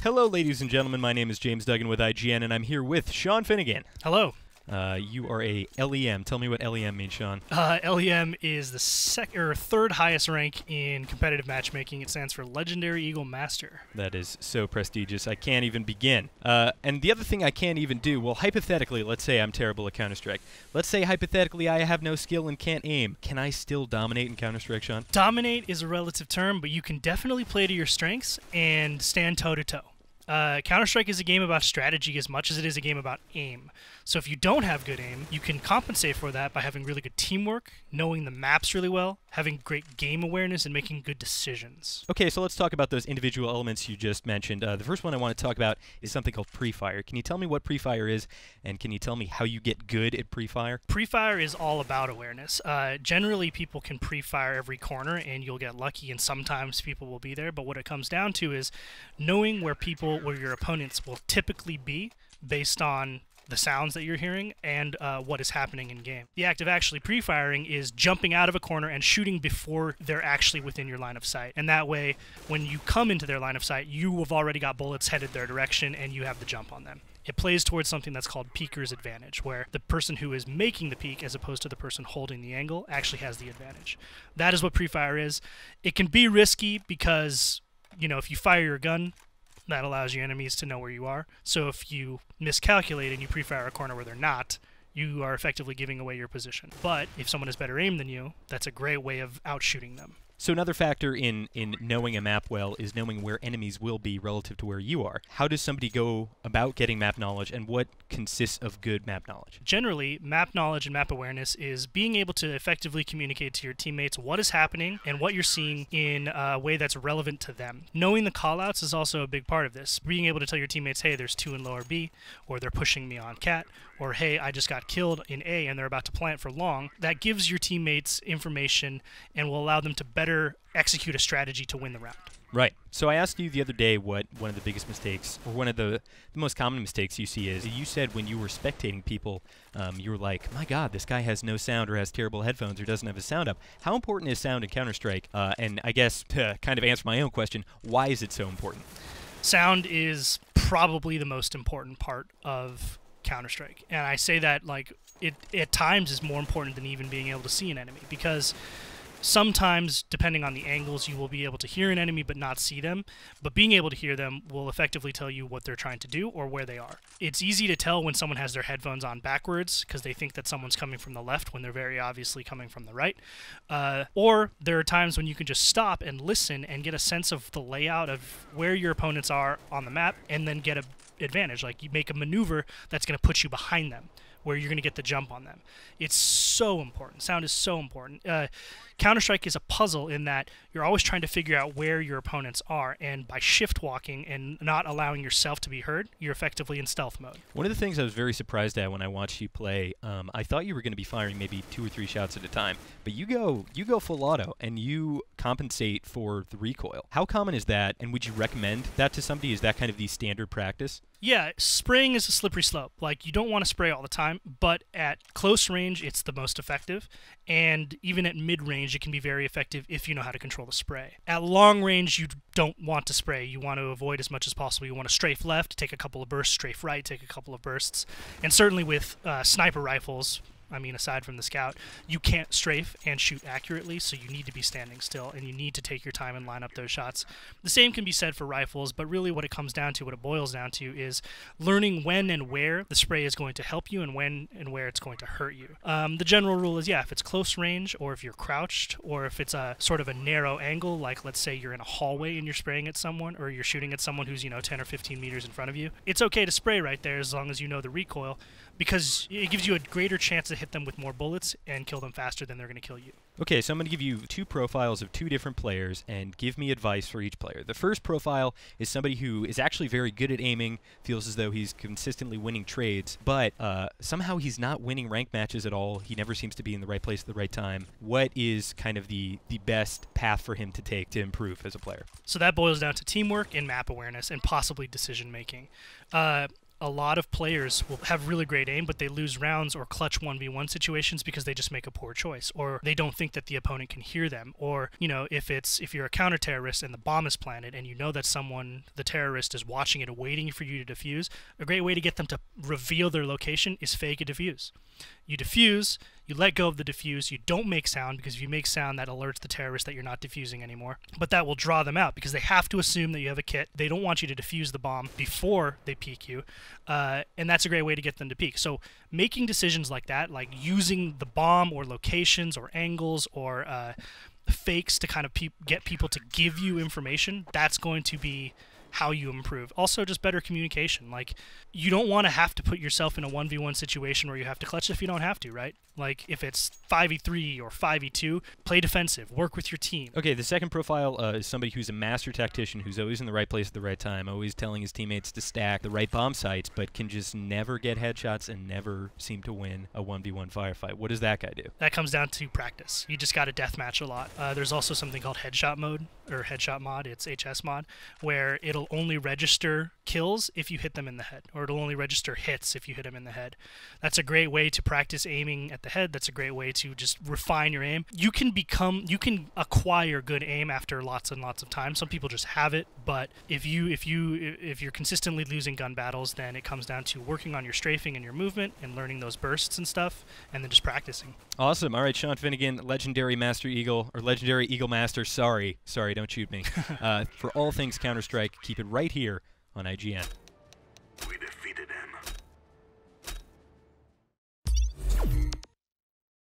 Hello, ladies and gentlemen. My name is James Duggan with IGN, and I'm here with Sean Finnegan. Hello. You are a LEM. Tell me what LEM means, Sean. LEM is the third highest rank in competitive matchmaking. It stands for Legendary Eagle Master. That is so prestigious. I can't even begin. And the other thing I can't even do, well, hypothetically, let's say I'm terrible at Counter-Strike. Let's say, hypothetically, I have no skill and can't aim. Can I still dominate in Counter-Strike, Sean? Dominate is a relative term, but you can definitely play to your strengths and stand toe-to-toe. Counter-Strike is a game about strategy as much as it is a game about aim. So if you don't have good aim, you can compensate for that by having really good teamwork, knowing the maps really well, having great game awareness, and making good decisions. Okay, so let's talk about those individual elements you just mentioned. The first one I want to talk about is something called pre-fire. Can you tell me what pre-fire is, and can you tell me how you get good at pre-fire? Pre-fire is all about awareness. Generally, people can pre-fire every corner, and you'll get lucky, and sometimes people will be there. But what it comes down to is knowing where your opponents will typically be based on the sounds that you're hearing and what is happening in game. The act of actually pre-firing is jumping out of a corner and shooting before they're actually within your line of sight. And that way, when you come into their line of sight, you have already got bullets headed their direction and you have the jump on them. It plays towards something that's called peeker's advantage, where the person who is making the peek, as opposed to the person holding the angle, actually has the advantage. That is what pre-fire is. It can be risky because, you know, if you fire your gun, that allows your enemies to know where you are. So if you miscalculate and you pre-fire a corner where they're not, you are effectively giving away your position. But if someone has better aim than you, that's a great way of outshooting them. So another factor in knowing a map well is knowing where enemies will be relative to where you are. How does somebody go about getting map knowledge, and what consists of good map knowledge? Generally, map knowledge and map awareness is being able to effectively communicate to your teammates what is happening and what you're seeing in a way that's relevant to them. Knowing the callouts is also a big part of this. Being able to tell your teammates, hey, there's 2 in lower B, or they're pushing me on cat, or hey, I just got killed in A and they're about to plant for long. That gives your teammates information and will allow them to better execute a strategy to win the round. Right. So I asked you the other day what one of the biggest mistakes, or one of the most common mistakes you see is. You said when you were spectating people, you were like, my God, this guy has no sound or has terrible headphones or doesn't have his sound up. How important is sound in Counter-Strike? And I guess to kind of answer my own question, why is it so important? Sound is probably the most important part of Counter-Strike. And I say that like it at times is more important than even being able to see an enemy, because sometimes, depending on the angles, you will be able to hear an enemy but not see them, but being able to hear them will effectively tell you what they're trying to do or where they are. It's easy to tell when someone has their headphones on backwards because they think that someone's coming from the left when they're very obviously coming from the right. Or there are times when you can just stop and listen and get a sense of the layout of where your opponents are on the map and then get an advantage. Like you make a maneuver that's going to put you behind them, where you're going to get the jump on them. It's so important. Sound is so important. Counter-Strike is a puzzle in that you're always trying to figure out where your opponents are, and by shift walking and not allowing yourself to be heard, you're effectively in stealth mode. One of the things I was very surprised at when I watched you play, I thought you were going to be firing maybe 2 or 3 shots at a time, but you go full auto, and you compensate for the recoil. How common is that, and would you recommend that to somebody? Is that kind of the standard practice? Yeah, spraying is a slippery slope. Like, you don't want to spray all the time, but at close range, it's the most effective. And even at mid-range, it can be very effective if you know how to control the spray. At long range, you don't want to spray. You want to avoid as much as possible. You want to strafe left, take a couple of bursts, strafe right, take a couple of bursts. And certainly with sniper rifles, I mean, aside from the scout, you can't strafe and shoot accurately, so you need to be standing still, and you need to take your time and line up those shots. The same can be said for rifles, but really what it comes down to, what it boils down to, is learning when and where the spray is going to help you and when and where it's going to hurt you. The general rule is, yeah, if it's close range, or if you're crouched, or if it's a sort of a narrow angle, like let's say you're in a hallway and you're spraying at someone, or you're shooting at someone who's, 10 or 15 meters in front of you, it's okay to spray right there as long as you know the recoil, because it gives you a greater chance to hit them with more bullets and kill them faster than they're going to kill you. Okay, so I'm going to give you 2 profiles of 2 different players and give me advice for each player. The first profile is somebody who is actually very good at aiming, feels as though he's consistently winning trades, but somehow he's not winning ranked matches at all. He never seems to be in the right place at the right time. What is kind of the best path for him to take to improve as a player? So that boils down to teamwork and map awareness and possibly decision making. a lot of players will have really great aim, but they lose rounds or clutch 1v1 situations because they just make a poor choice, or they don't think that the opponent can hear them. Or, you know, if you're a counter-terrorist and the bomb is planted and you know that the terrorist is watching it and waiting for you to defuse, a great way to get them to reveal their location is fake a defuse. You defuse, you let go of the defuse, you don't make sound, because if you make sound, that alerts the terrorist that you're not defusing anymore. But that will draw them out because they have to assume that you have a kit. They don't want you to defuse the bomb before they peek you, and that's a great way to get them to peek. So making decisions like that, like using the bomb or locations or angles or fakes to kind of get people to give you information, that's going to be how you improve. Also, just better communication. Like, you don't want to have to put yourself in a 1v1 situation where you have to clutch if you don't have to, right? Like, if it's 5v3 or 5v2, play defensive, work with your team. Okay, the second profile is somebody who's a master tactician, who's always in the right place at the right time, always telling his teammates to stack the right bomb sites, but can just never get headshots and never seem to win a 1v1 firefight. What does that guy do? That comes down to practice. You just got to deathmatch a lot. There's also something called headshot mode, or headshot mod, it's HS mod, where it'll only register kills if you hit them in the head, or it'll only register hits if you hit them in the head. That's a great way to practice aiming at the head. That's a great way to just refine your aim. You can acquire good aim after lots and lots of time. Some people just have it, but if you're consistently losing gun battles, then it comes down to working on your strafing and your movement and learning those bursts and stuff, and then just practicing. Awesome. All right, Sean Finnegan, legendary Master Eagle, or legendary Eagle Master. Sorry, don't shoot me. For all things Counter-Strike, keep it right here on IGN.